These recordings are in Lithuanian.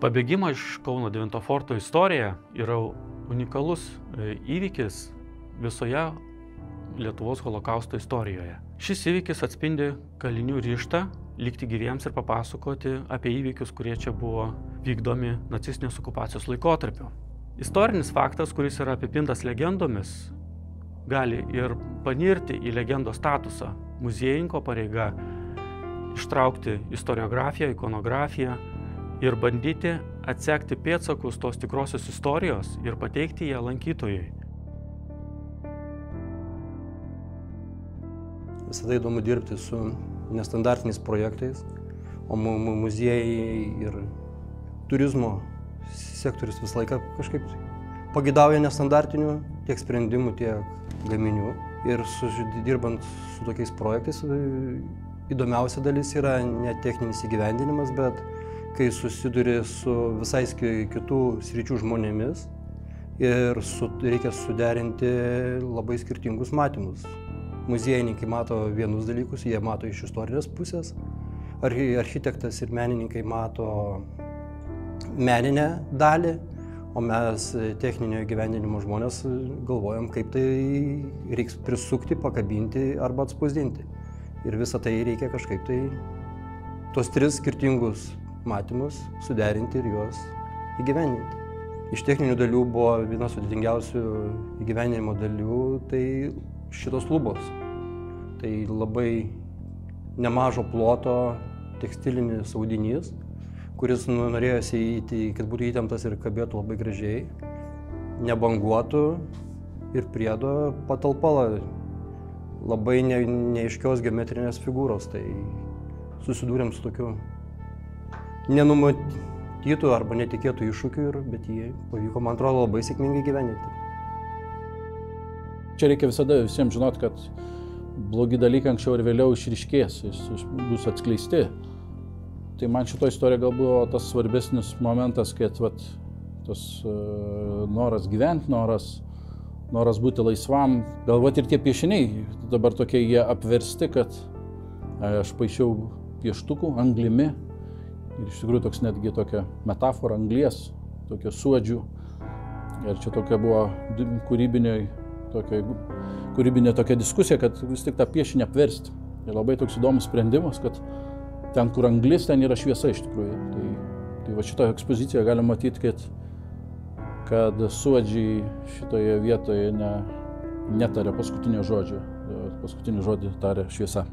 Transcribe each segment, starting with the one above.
Pabėgimo iš Kauno 9 forto istorija yra unikalus įvykis visoje Lietuvos holokausto istorijoje. Šis įvykis atspindi kalinių ryžtą likti gyviems ir papasakoti apie įvykius, kurie čia buvo vykdomi nacistinės okupacijos laikotarpiu. Istorinis faktas, kuris yra apipintas legendomis, gali ir panirti į legendos statusą. Muziejininko pareiga ištraukti istoriografiją, ikonografiją ir bandyti atsekti pėdsakus tos tikrosios istorijos ir pateikti ją lankytojui. Visada įdomu dirbti su nestandartiniais projektais, o muziejai ir turizmo sektorius visą laiką kažkaip pagidauja nestandartinių tiek sprendimų, tiek gaminių. Ir dirbant su tokiais projektais, įdomiausia dalis yra ne techninis įgyvendinimas, bet kai susiduri su visai kitų sričių žmonėmis ir reikia suderinti labai skirtingus matymus. Muziejininkai mato vienus dalykus, jie mato iš istorinės pusės, architektas ir menininkai mato meninę dalį, o mes techninio įgyvendinimo žmonės galvojam, kaip tai reiks prisukti, pakabinti arba atspausdinti. Ir visą tai reikia kažkaip tai tos tris skirtingus matymus suderinti ir juos įgyvendinti. Iš techninių dalių buvo viena sudėtingiausių įgyvendinimo dalių, tai šitos lubos. Tai labai nemažo ploto tekstilinis audinys, kuris norėjosi kad būtų įtemptas ir kabėtų labai gražiai, nebanguotų ir priedo patalpa labai neaiškios geometrinės figūros. Tai susidūrėm su tokiu nenumatytų arba netikėtų iššūkių, bet jį pavyko, man atrodo, labai sėkmingai gyvendinti. Čia reikia visada visiems žinoti, kad blogi dalykai anksčiau ir vėliau išryškės, bus atskleisti. Tai man šito istorija gal buvo tas svarbesnis momentas, kad tas noras gyventi, noras būti laisvam. Galbūt ir tie piešiniai dabar tokie jie apversti, kad aš paišiau pieštukų anglimi. Ir iš tikrųjų toks netgi tokia metafora anglies, tokia suodžių. Ir čia tokia buvo kūrybinė tokia diskusija, kad vis tik tą piešinį apversti. Ir labai toks įdomus sprendimas, kad ten, kur anglis, ten yra šviesa iš tikrųjų. Tai va šitoje ekspozicijoje galima matyti, kad suodžiai šitoje vietoje netarė paskutinio žodžio. Paskutinį žodį tarė šviesa.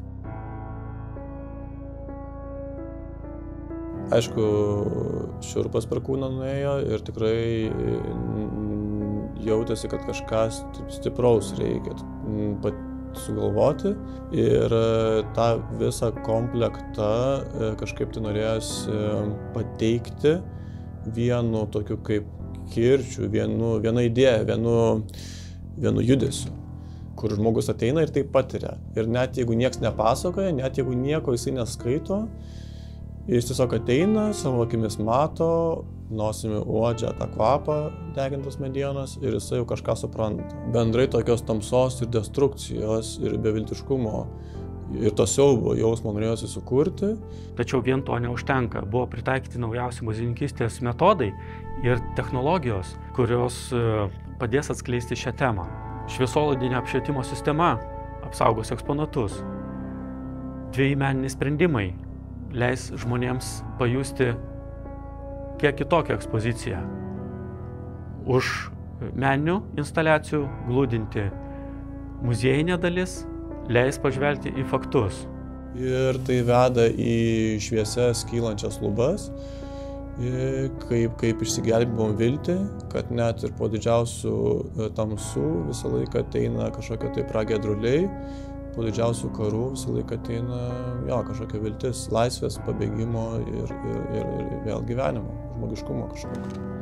Aišku, šiurpas per kūną nuėjo ir tikrai jautėsi, kad kažką stipraus reikia sugalvoti. Ir tą visą komplektą kažkaip tai norėjosi pateikti vienu tokiu kaip kirčiu, viena idėja, vienu judesiu, kur žmogus ateina ir tai patiria. Ir net jeigu nieks nepasakoja, net jeigu nieko jisai neskaito, jis tiesiog ateina, savo akimis mato, nosimi uodžia tą kvapą degintos medienos ir jisai jau kažką supranta. Bendrai tokios tamsos ir destrukcijos ir beviltiškumo ir to siaubo jausmo norėjosi sukurti. Tačiau vien to neužtenka. Buvo pritaikyti naujausi muziejininkystės metodai ir technologijos, kurios padės atskleisti šią temą. Šviesolaidinio apšvietimo sistema apsaugos eksponatus. Dviejų meniniai sprendimai leis žmonėms pajusti kiek kitokią ekspoziciją. Už meninių instaliacijų glūdinti muziejinė dalis leis pažvelgti į faktus. Ir tai veda į šviesias kylančias lubas, kaip išsigelbimo viltį, kad net ir po didžiausių tamsų visą laiką ateina kažkokie tai pragiedruliai, po didžiausių karų visą laiką ateina kažkokia viltis, laisvės, pabėgimo ir vėl gyvenimo, žmogiškumo kažkokio.